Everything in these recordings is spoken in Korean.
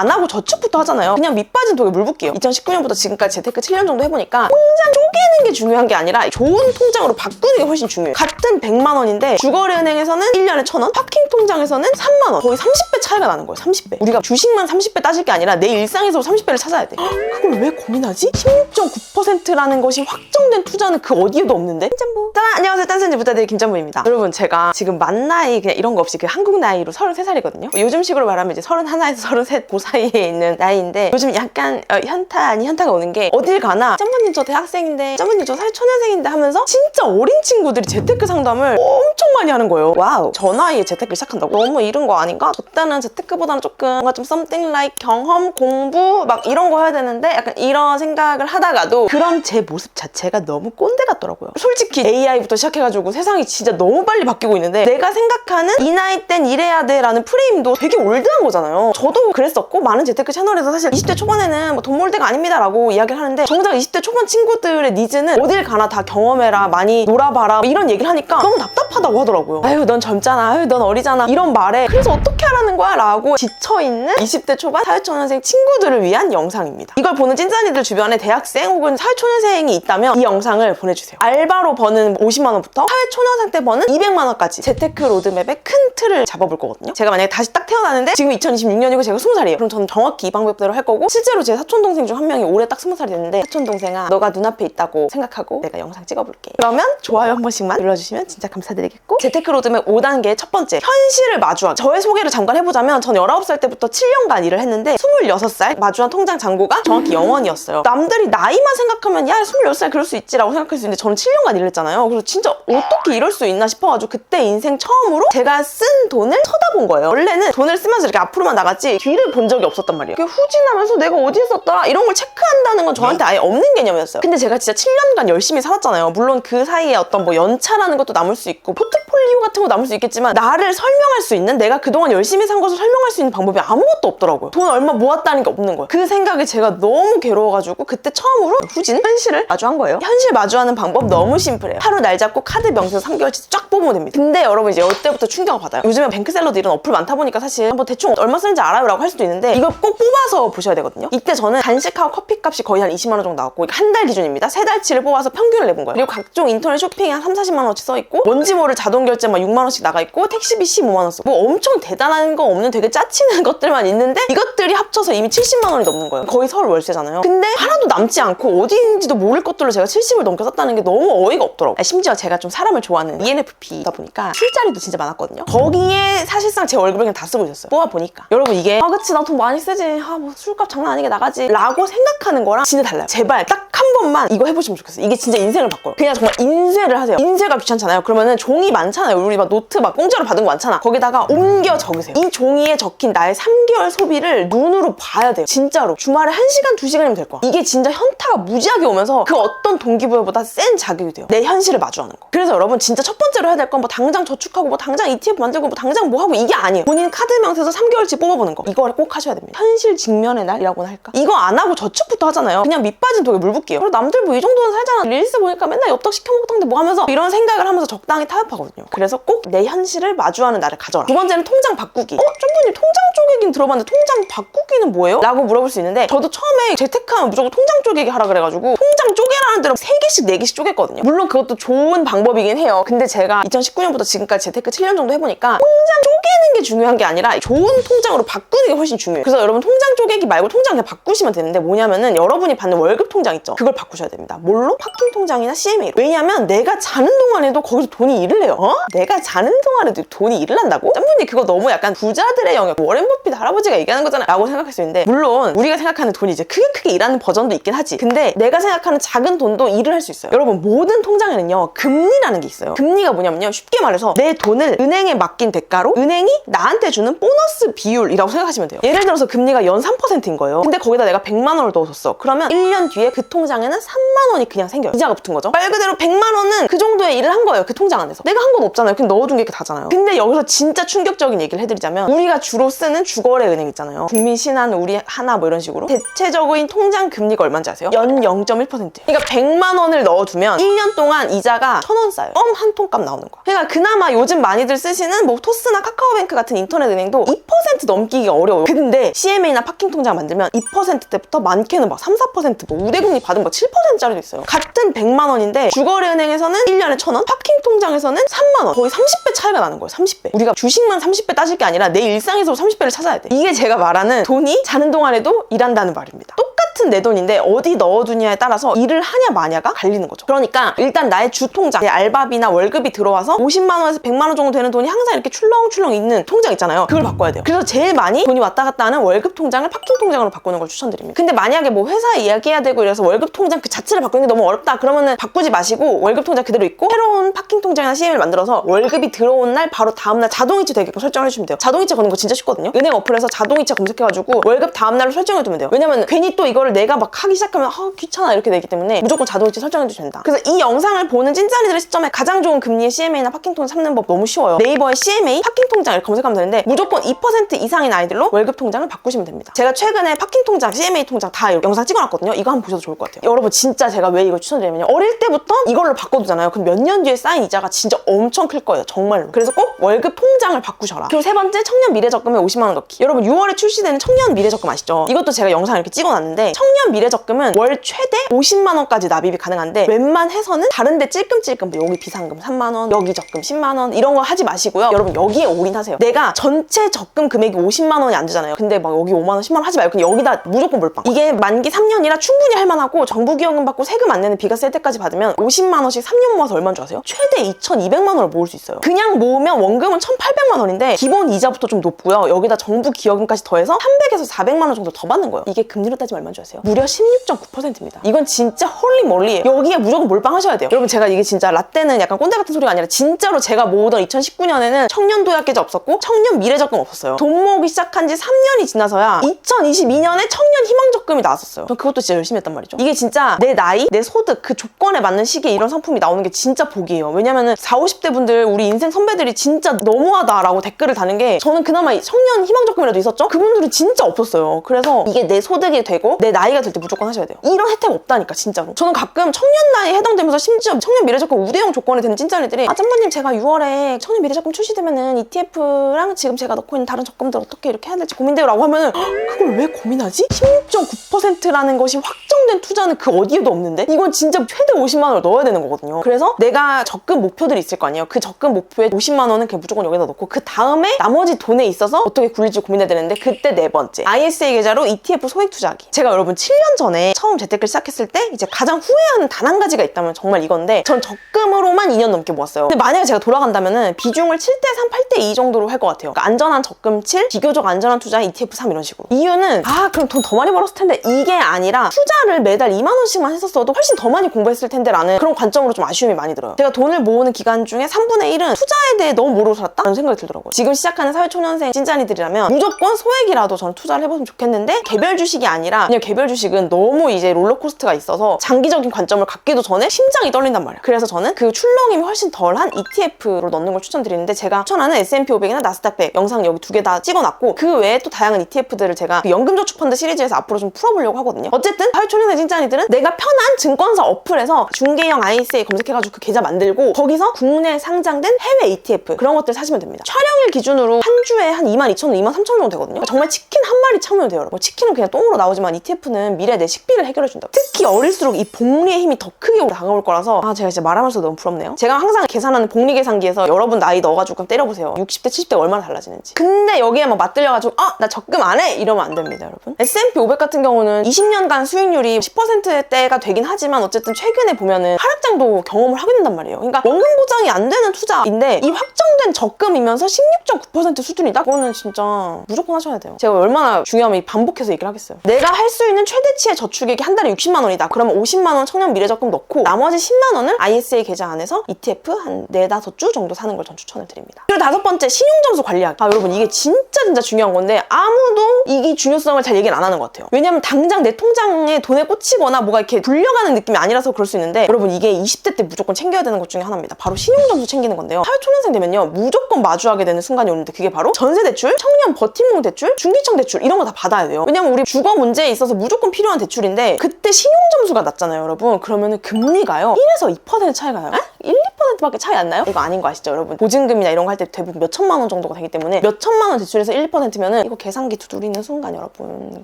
안 하고 저축부터 하잖아요. 그냥 밑빠진 독에 물 붓기예요. 2019년부터 지금까지 재테크 7년 정도 해보니까 통장 쪼개는 게 중요한 게 아니라 좋은 통장으로 바꾸는 게 훨씬 중요해요. 같은 100만 원인데 주거래은행에서는 1년에 1,000원, 파킹 통장에서는 3만 원. 거의 30배 차이가 나는 거예요. 30배. 우리가 주식만 30배 따질 게 아니라 내 일상에서 30배를 찾아야 돼. 그걸 왜 고민하지? 16.9%라는 것이 확정된 투자는 그 어디에도 없는데? 김전부. 자, 안녕하세요. 딴센지 부자들 김전부입니다. 여러분, 제가 지금 만 나이 그냥 이런 거 없이 그 한국 나이로 33살이거든요. 요즘 식으로 말하면 이제 31에서 33 그 사이에 있는 나이인데 요즘 약간 현타 아닌 현타가 오는 게 어딜 가나 짬번님 저 대학생인데 짬번님 저 사회초년생인데 하면서 진짜 어린 친구들이 재테크 상담을 엄청 많이 하는 거예요. 와우, 저 나이에 재테크를 시작한다고? 너무 이른 거 아닌가? 저 때는 재테크보다는 조금 뭔가 좀 something like 경험, 공부 막 이런 거 해야 되는데 약간 이런 생각을 하다가도 그런 제 모습 자체가 너무 꼰대 같더라고요. 솔직히 AI부터 시작해가지고 세상이 진짜 너무 빨리 바뀌고 있는데 내가 생각하는 이 나이 땐 이래야 돼 라는 프레임도 되게 올드한 거잖아요. 저도 그랬었고 많은 재테크 채널에서 사실 20대 초반에는 뭐 돈 벌 때가 아닙니다 라고 이야기를 하는데 정작 20대 초반 친구들의 니즈는 어딜 가나 다 경험해라, 많이 놀아봐라 이런 얘기를 하니까 너무 답답하다고 하더라고요. 아유 넌 젊잖아, 아유 넌 어리잖아 이런 말에 그래서 어떻게 하라는 거야 라고 지쳐있는 20대 초반 사회초년생 친구들을 위한 영상입니다. 이걸 보는 찐짠이들 주변에 대학생 혹은 사회초년생이 있다면 이 영상을 보내주세요. 알바로 버는 50만 원부터 사회초년생 때 버는 200만 원까지 재테크 로드맵의 큰 틀을 잡아볼 거거든요. 제가 만약에 다시 딱 태어나는데 지금 2026년이고 제가 20살이에요. 그럼 저는 정확히 이 방법대로 할 거고 실제로 제 사촌동생 중 한 명이 올해 딱 20살이 됐는데 사촌동생아 너가 눈앞에 있다고 생각하고 내가 영상 찍어볼게. 그러면 좋아요 한 번씩만 눌러주시면 진짜 감사드리겠고 재테크 로드맵 5단계 첫 번째 현실을 마주한 저의 소개를 잠깐 해보자면 전 19살 때부터 7년간 일을 했는데 26살 마주한 통장 잔고가 정확히 0원이었어요. 남들이 나이만 생각하면 야 26살 그럴 수 있지 라고 생각할 수 있는데 저는 7년간 일을 했잖아요. 그래서 진짜 어떻게 이럴 수 있나 싶어가지고 그때 인생 처음으로 제가 쓴 돈을 쳐다본 거예요. 원래는 돈을 쓰면서 이렇게 앞으로만 나갔지 뒤를 본 적이 없었단 말이에요. 후진하면서 내가 어디에 썼더라 이런 걸 체크한다는 건 저한테 아예 없는 개념이었어요. 근데 제가 진짜 7년간 열심히 살았잖아요. 물론 그 사이에 어떤 뭐 연차라는 것도 남을 수 있고 포트폴리오 같은 거 남을 수 있겠지만 나를 설명할 수 있는 내가 그동안 열심히 산 것을 설명할 수 있는 방법이 아무것도 없더라고요. 돈 얼마 모았다는 게 없는 거예요. 그 생각에 제가 너무 괴로워가지고 그때 처음으로 후진 현실을 마주한 거예요. 현실 마주하는 방법 너무 심플해요. 하루 날 잡고 카드 명세서 3개월치 쫙 뽑으면 됩니다. 근데 여러분 이제 이때부터 충격을 받아요. 요즘에 뱅크샐러드 이런 어플 많다 보니까 사실 뭐 대충 얼마 쓰는지 알아요 라고 할 수도 있는데 이걸 꼭 뽑아서 보셔야 되거든요. 이때 저는 간식하고 커피값이 거의 한 20만 원 정도 나왔고 한 달 기준입니다. 3달치를 뽑아서 평균을 내본 거예요. 그리고 각종 인터넷 쇼핑에 한 30, 40만 원어치 써있고 뭔지 모를 자동 결제 막 6만 원씩 나가있고 택시비 15만 원 쓰고 뭐 엄청 대단한 거 없는 되게 짜치는 것들만 있는데 이것들이 합쳐서 이미 70만 원이 넘는 거예요. 거의 서울 월세잖아요. 근데 하나도 남지 않고 어디인지도 모를 것들로 제가 70을 넘게 썼다는 게 너무 어이가 없더라고요. 심지어 제가 좀 사람을 좋아하는 ENFP다 보니까 술자리도 진짜 많았거든요. 거기에 사실상 제 월급을 그냥 다 쓰고 있었어요. 뽑아보니까 여러분 이게 아 그치 나 돈 많이 쓰지 뭐 술값 장난 아니게 나가지 라고 생각하는 거랑 진짜 달라요. 제발 딱 한 번만 이거 해보시면 좋겠어요. 이게 진짜 인생을 바꿔요. 그냥 정말 인쇄를 하세요. 인쇄가 귀찮잖아요. 그러면은 종이 많잖아요. 우리 막 노트 막 공짜로 받은 거 많잖아. 거기다가 옮겨 적으세요. 이 종이에 적힌 나의 3개월 소비를 눈으로 봐야 돼요. 진짜로 주말에 1시간 2시간이면 될 거야. 이게 진짜 현타가 무지하게 오면서 그 어떤 동기부여보다 센 자극이 돼요. 내 현실을 마주하는 거. 그래서 여러분 진짜 첫 번째로 해야 될 건 뭐 당장 저축하고 뭐 당장 ETF 만들고 뭐 당장 뭐 하고 이게 아니에요. 본인 카드 명세서 3개월치 뽑아보는 거. 이걸 꼭 하셔야 됩니다. 현실 직면의 날이라고나 할까? 이거 안 하고 저축부터 하잖아요. 그냥 밑빠진 독에 물 붓기예요. 그리고 남들 뭐 이 정도는 살잖아. 릴스 보니까 맨날 엽떡 시켜 먹던데 뭐 하면서 이런 생각을 하면서 적당히 타협하거든요. 그래서 꼭 내 현실을 마주하는 날을 가져라. 두 번째는 통장 바꾸기. 쫀분님 통장 쪼개기는 들어봤는데 통장 바꾸기는 뭐예요? 라고 물어볼 수 있는데 저도 처음에 재테크하면 무조건 통장 쪼개기 하라 그래가지고 통장 쪼개라는 대로 3개씩 4개씩 쪼갰거든요. 물론 그것도 좋은 방법이긴 해요. 근데 제가 2019년부터 지금까지 재테크 7년 정도 해보니까 통장 쪼개는 게 중요한 게 아니라 좋은 통장으로 바꾸는 게 훨씬 중요해요. 그래서 여러분 통장 쪼개기 말고 통장 그냥 바꾸시면 되는데 뭐냐면은 여러분이 받는 월급 통장 있죠? 그걸 바꾸셔야 됩니다. 뭘로? 파킹 통장이나 CMA로. 왜냐면 내가 자는 동안에도 거기서 돈이 일을 해요. 내가 자는 동안에도 돈이 일을 한다고? 짬분이 그거 너무 약간 부자들의 영역, 워렌 버핏 할아버지가 얘기하는 거잖아 라고 생각할 수 있는데 물론 우리가 생각하는 돈이 이제 크게 일하는 버전도 있긴 하지. 근데 내가 생각하는 작은 돈도 일을 할 수 있어요. 여러분 모든 통장에는요 금리라는 게 있어요. 금리가 뭐냐면요 쉽게 말해서 내 돈을 은행에 맡긴 대가로 은행이 나한테 주는 보너스 비율이라고 생각하시면 돼요. 예를 들어서 금리가 연 3%인 거예요. 근데 거기다 내가 100만 원을 넣어줬어. 그러면 1년 뒤에 그 통장에는 3만 원이 그냥 생겨요. 이자가 붙은 거죠. 말 그대로 100만 원은 그 정도의 일을 한 거예요. 그 통장 안에서. 내가 한 건 없잖아요. 그냥 넣어둔 게 이렇게 다잖아요. 근데 여기서 진짜 충격적인 얘기를 해드리자면 우리가 주로 쓰는 주거래 은행 있잖아요. 국민신한, 우리 하나 뭐 이런 식으로 대체적인 통장 금리가 얼마인지 아세요? 연 0.1%예요. 10%. 그러니까 100만 원을 넣어두면 1년 동안 이자가 1,000원 쌓여요. 껌 한 통값 나오는 거야. 그러니까 그나마 요즘 많이들 쓰시는 뭐 토스나 카카오뱅크 같은 인터넷 은행도 2% 넘기기 어려워요. 근데 CMA나 파킹 통장 만들면 2%대부터 많게는 막 3, 4%, 뭐 우대금리 받으면 막 7%짜리도 있어요. 같은 100만 원인데 주거래 은행에서는 1년에 1,000원, 파킹 통장에서는 3만 원. 거의 30배 차이가 나는 거예요. 30배. 우리가 주식만 30배 따질 게 아니라 내 일상에서도 30배를 찾아야 돼. 이게 제가 말하는 돈이 자는 동안에도 일한다는 말입니다. 똑같은 내 돈인데 어디 넣어두냐에 따라서 일을 하냐 마냐가 갈리는 거죠. 그러니까 일단 나의 주통장, 내 알바비나 월급이 들어와서 50만 원에서 100만 원 정도 되는 돈이 항상 이렇게 출렁출렁 있는 통장 있잖아요. 그걸 바꿔야 돼요. 그래서 제일 많이 돈이 왔다 갔다 하는 월급 통장을 파킹 통장으로 바꾸는 걸 추천드립니다. 근데 만약에 뭐 회사 이야기해야 되고 이래서 월급 통장 그 자체를 바꾸는 게 너무 어렵다 그러면은 바꾸지 마시고 월급 통장 그대로 있고 새로운 파킹 통장이나 CM을 만들어서 월급이 들어온 날 바로 다음날 자동이체 되게끔 설정을 해주시면 돼요. 자동이체 거는 거 진짜 쉽거든요. 은행 어플에서 자동이체 검색해가지고 월급 다음날로 설정해두면 돼요. 왜냐면 괜히 또 이거를 내가 막 하기 시작하면 귀찮아 이렇게 되기 때문에 무조건 자동이체 설정해도 된다. 그래서 이 영상을 보는 찐짜리들의 시점에 가장 좋은 금리의 CMA나 파킹 통장 삼는 법 너무 쉬워요. 네이버에 CMA 파킹 통장 이렇게 검색하면 되는데 무조건 2% 이상인 아이들로 월급 통장을 바꾸시면 됩니다. 제가 최근에 파킹 통장, CMA 통장 다 영상 찍어놨거든요. 이거 한번 보셔도 좋을 것 같아요. 여러분 진짜 제가 왜 이걸 추천드리냐면 어릴 때부터 이걸로 바꿔두잖아요. 그럼 몇 년 뒤에 쌓인 이자가 진짜 엄청 클 거예요. 정말로. 그래서 꼭 월급 통장을 바꾸셔라. 그리고 세 번째, 청년 미래적금에 50만 원 넣기. 여러분 6월에 출시되는 청년 미래적금 아시죠? 이것도 제가 영상 이렇게 찍어놨는데 청년 미래적금은 월 최대 50만 원까지 납입이 가능한데 웬만해서는 다른 데 찔끔찔끔 여기 비상금 3만 원, 여기 적금 10만 원 이런 거 하지 마시고요. 여러분 여기에 올인하세요. 내가 전체 적금 금액이 50만 원이 안 되잖아요. 근데 막 여기 5만 원, 10만 원 하지 말고 그냥 여기다 무조건 몰빵. 이게 만기 3년이라 충분히 할만하고 정부 기여금 받고 세금 안 내는 비과세 혜택까지 받으면 50만 원씩 3년 모아서 얼마인 줄 아세요? 최대 2,200만 원을 모을 수 있어요. 그냥 모으면 원금은 1,800만 원인데 기본 이자부터 좀 높고요. 여기다 정부 기여금까지 더해서 300에서 400만 원 정도 더 받는 거예요. 이게 금리로 따지면 얼마인 줄 아세요? 무려 16.9%입니다. 이건 진짜 홀리몰리예요. 여기에 무조건 몰빵하셔야 돼요. 여러분 제가 이게 진짜 라떼는 약간 꼰대 같은 소리가 아니라 진짜로 제가 모으던 2019년에는 청년 도약 계좌 없었고 청년 미래적금 없었어요. 돈 모으기 시작한 지 3년이 지나서야 2022년에 청년 희망적금이 나왔었어요. 전 그것도 진짜 열심히 했단 말이죠. 이게 진짜 내 나이, 내 소득, 그 조건에 맞는 시기에 이런 상품이 나오는 게 진짜 복이에요. 왜냐면은 40, 50대 분들 우리 인생 선배들이 진짜 너무하다라고 댓글을 다는 게 저는 그나마 청년 희망적금이라도 있었죠? 그분들은 진짜 없었어요. 그래서 이게 내 소득이 되고 내 나이가 될 때 무조건 하셔야 돼요. 이런 혜택 없다니까 진짜로. 저는 가끔 청년 나이에 해당되면서 심지어 청년 미래적금 우대형 조건이 되는 찐짜리들이 짬바님 제가 6월에 청년 미래적금 출시되면은 ETF랑 지금 제가 넣고 있는 다른 적금들 어떻게 이렇게 해야 될지 고민돼요 라고 하면은 그걸 왜 고민하지? 16.9%라는 것이 확정된 투자는 그 어디에도 없는데 이건 진짜 최대 50만 원을 넣어야 되는 거거든요. 그래서 내가 적금 목표들이 있을 거 아니에요. 그 적금 목표에 50만 원은 그냥 무조건 여기다 넣고 그 다음에 나머지 돈에 있어서 어떻게 굴릴지 고민해야 되는데 그때 네 번째 ISA 계좌로 ETF 소액 투자하기. 제가 여러분 7년 전에 처음 재테크를 시작했을 때 이제 가장 후회하는 단 한 가지가 있다면 정말 이건데 전 적금으로만 2년 넘게 모았어요. 근데 만약에 제가 돌아간다면은 비중을 7대3, 8대2 정도로 할 것 같아요. 그러니까 안전한 적금 7, 비교적 안전한 투자 ETF 3 이런 식으로. 이유는 그럼 돈 더 많이 벌었을 텐데 이게 아니라 투자를 매달 2만 원씩만 했었어도 훨씬 더 많이 공부했을 텐데 라는 그런 관점으로 좀 아쉬움이 많이 들어요. 제가 돈을 모으는 기간 중에 3분의 1은 투자에 대해 너무 모르고 살았다? 라는 생각이 들더라고요. 지금 시작하는 사회초년생 찐짠이들이라면 무조건 소액이라도 저는 투자를 해봤으면 좋겠는데 개별 주식이 아니라 그냥 개별 주식은 너무 이제 롤러코스터가 있어서 장기적인 관점을 갖기도 전에 심장이 떨린단 말이에요. 그래서 저는 그 출렁임이 훨씬 덜한 ETF로 넣는 걸 추천드리는데 제가 추천하는 S&P 500이나 나스닥 100 영상 여기 두 개 다 찍어놨고 그 외에 또 다양한 ETF들을 제가 그 연금저축펀드 시리즈에서 앞으로 좀 풀어보려고 하거든요. 어쨌든 사회초년생 찐짠이들은 내가 편한 증권사 어플에서 중개형 ISA 검색해가지고 그 계좌 만들고 거기서 국내 상장된 해외 ETF 그런 것들 사시면 됩니다. 촬영일 기준으로 한 주에 한 22,000원, 23,000원 정도 되거든요. 정말 치킨 한 마리 참으면 돼요. 뭐 치킨은 그냥 똥으로 나오지만 ETF는 미래 내 식비를 해결해준다. 특히 어릴수록 이 복리의 힘이 더 크게 다가올 거라서 제가 진짜 말하면서 너무 부럽네요. 제가 항상 계산하는 복리 계산기에서 여러분 나이 넣어가지고 때려보세요. 60대, 70대 얼마나 달라지는지. 근데 여기에 막 맞들려가지고 나 적금 안 해! 이러면 안 됩니다, 여러분. S&P 500 같은 경우는 20년간 수익률이 10%대가 되긴 하지만 어쨌든 최근에 보면은 하락장도 경험을 하게 된단 말이에요. 그러니까 원금 보장이 안 되는 투자인데 이 확정된 적금이면서 16.9% 수준이다? 그거는 진짜 무조건 하셔야 돼요. 제가 얼마나 중요하면 반복해서 얘기를 하겠어요. 내가 할 수 있는 최대치의 저축액이 한 달에 60만 원이다. 그러면 50만 원 청년 미래적금 넣고 나머지 10만 원을 ISA 계좌 안에서 ETF 한 4-5주 정도 사는 걸 전 추천을 드립니다. 그리고 다섯 번째, 신용점수 관리하기. 여러분 이게 진짜 중요한 건데 아무도 이 중요성을 잘 얘기를 안 하는 것 같아요. 왜냐면 당장 내 통장에 돈에 꽂히거나 뭐가 이렇게 불려가는 느낌이 아니라서 그럴 수 있는데 여러분 이게 20대 때 무조건 챙겨야 되는 것 중에 하나입니다. 바로 신용점수 챙기는 건데요. 사회초년생 되면요 무조건 마주하게 되는 순간이 오는데 그게 바로 전세대출, 청년 버팀목 대출, 중기청 대출 이런 거 다 받아야 돼요. 왜냐면 우리 주거 문제에 있어서 무조건 필요한 대출인데 그때 신용점수가 낮잖아요 여러분. 그러면은 금리가요 1에서 2% 차이가 나요. 1, 2%밖에 차이 안 나요? 이거 아닌 거 아시죠 여러분? 보증금이나 이런 거 할 때 대부분 몇 천만 원 정도가 되기 때문에 몇 천만 원 대출에서 1%면은 이거 계산기 두드리는 순간 여러분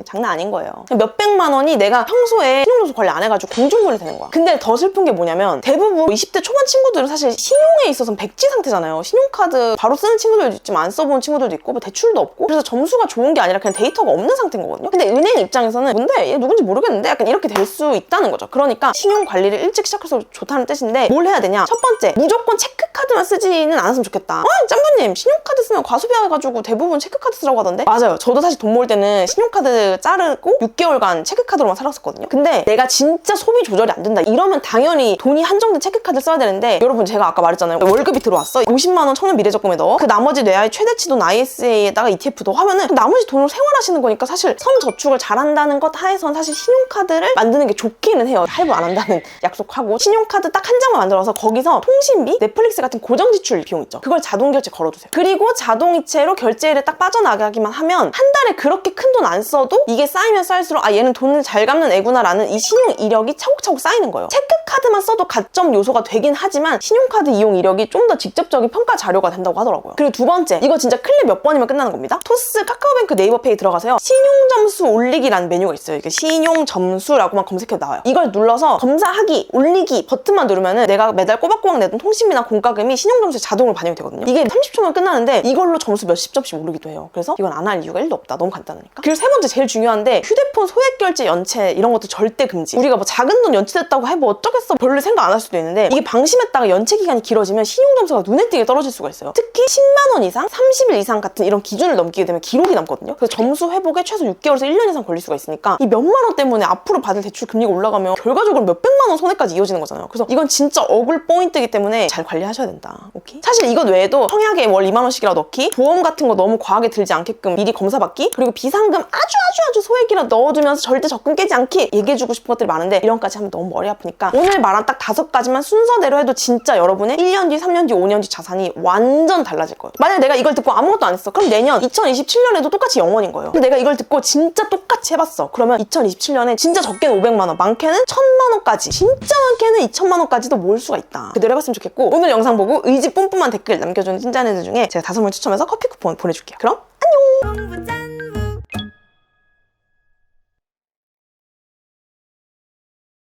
장난 아닌 거예요. 몇 백만 원이 내가 평소에 신용점수 관리 안 해가지고 공중분이 되는 거야. 근데 더 슬픈 게 뭐냐면 대부분 20대 초반 친구들은 사실 신용에 있어서는 백지 상태잖아요. 신용카드 바로 쓰는 친구들도 있지만 안 써본 친구들도 있고 뭐 대출도 없고 그래서 점수가 좋은 게 아니라 그냥 데이터가 없는 상태인 거거든요. 근데 은행 입장에서는 뭔데 얘 누군지 모르겠는데 약간 이렇게 될 수 있다는 거죠. 그러니까 신용 관리를 일찍 시작해서 좋다는 뜻인데 뭘 해야 되냐? 첫 번째 무조건 체크카드만 쓰지는 않았으면 좋겠다. 짬부님 신용카드 쓰면 과소비해가지고 대부분 체크카드 쓰라고 하던데? 맞아요. 저도 사실 돈 모을 때는 신용카드 자르고 6개월간 체크카드로만 살았었거든요. 근데 내가 진짜 소비 조절이 안 된다 이러면 당연히 돈이 한정된 체크카드를 써야 되는데 여러분 제가 아까 말했잖아요. 월급이 들어왔어. 50만 원 청년 미래적금에 넣어. 그 나머지 내 아이 최대치 돈 ISA에다가 ETF 넣어 하면은 나머지 돈으로 생활하시는 거니까 사실 선저축을 잘한다는 것 하에선 사실 신용카드를 만드는 게 좋기는 해요. 할부 안 한다는 약속하고 신용카드 딱 한 장만 만들어서 거기서 통신비, 넷플릭스 같은 고정 지출 비용 있죠. 그걸 자동 결제 걸어두세요. 그리고 자동이체로 결제일에 딱 빠져나가기만 하면 한 달에 그렇게 큰 돈 안 써도 이게 쌓이면 쌓일수록 아 얘는 돈을 잘 갚는 애구나라는 이 신용 이력이 차곡차곡 쌓이는 거예요. 체크카드만 써도 가점 요소가 되긴 하지만 신용카드 이용 이력이 좀 더 직접적인 평가 자료가 된다고 하더라고요. 그리고 두 번째, 이거 진짜 클릭 몇 번이면 끝나는 겁니다. 토스, 카카오뱅크, 네이버페이 들어가서요. 신용점수 올리기라는 메뉴가 있어요. 이게 신용점수라고만 검색해도 나와요. 이걸 눌러서 검사하기, 올리기 버튼만 누르면은 내가 매달 꼬박꼬박 내던 통신비나 공과금이 신용점수에 자동으로 반영이 되거든요. 이게 30초면 끝나는데 이걸로 점수 몇십 점씩 오르기도 해요. 그래서 이건 안 할 이유가 1도 없다. 너무 간단하니까. 그리고 세 번째 제일 중요한데 휴대폰 소액 결제 연체 이런 것도 절대 금지. 우리가 뭐 작은 돈 연체됐다고 해 뭐 어쩌겠어 별로 생각 안 할 수도 있는데 이게 방심했다가 연체 기간이 길어지면 신용점수가 눈에 띄게 떨어질 수가 있어요. 특히 10만 원 이상, 30일 이상 같은 이런 기준을 넘기게 되면 기록이 남거든요. 그래서 점수 회복에 최소 6개월에서 1년 이상 걸릴 수가 있으니까 이 몇만 원 때문에 앞으로 받을 대출 금리가 올라가면 결과적으로 몇백만 원 손해까지 이어지는 거잖아요. 그래서 이건 진짜 억울 포인트이기 때문에 잘 관리하셔야 된다. 오케이? 사실 이것 외에도 청약에 월 2만 원씩이라도 넣기, 보험 같은 거 너무 과하게 들지 않게끔 미리 검사받기, 그리고 비상금 아주 소액이라도 넣어두면서 절대 적금 깨지 않기 얘기해주고 싶은 것들이 많은데 이런 까지 하면 너무 머리 아프니까 오늘 말한 딱 5가지만 순서대로 해도 진짜 여러분의 1년 뒤, 3년 뒤, 5년 뒤 자산이 완전 달라질 거예요. 만약에 내가 이걸 듣고 아무것도 안 했어. 그럼 내년 2027년에도 똑같이 0원인 거예요. 근데 내가 이걸 듣고 진짜 똑같이 해봤어. 그러면 2027년에 진짜 적게는 500만 원, 많게는 1000만 원까지, 진짜 많게는 2000만 원까지도 모을 수가 있다. 그대로 해봤으면 좋겠고 오늘 영상 보고 의지 뿜뿜한 댓글 남겨주는 찐자네들 중에 제가 5분 추첨해서 커피 쿠폰 보내줄게요. 그럼 안녕!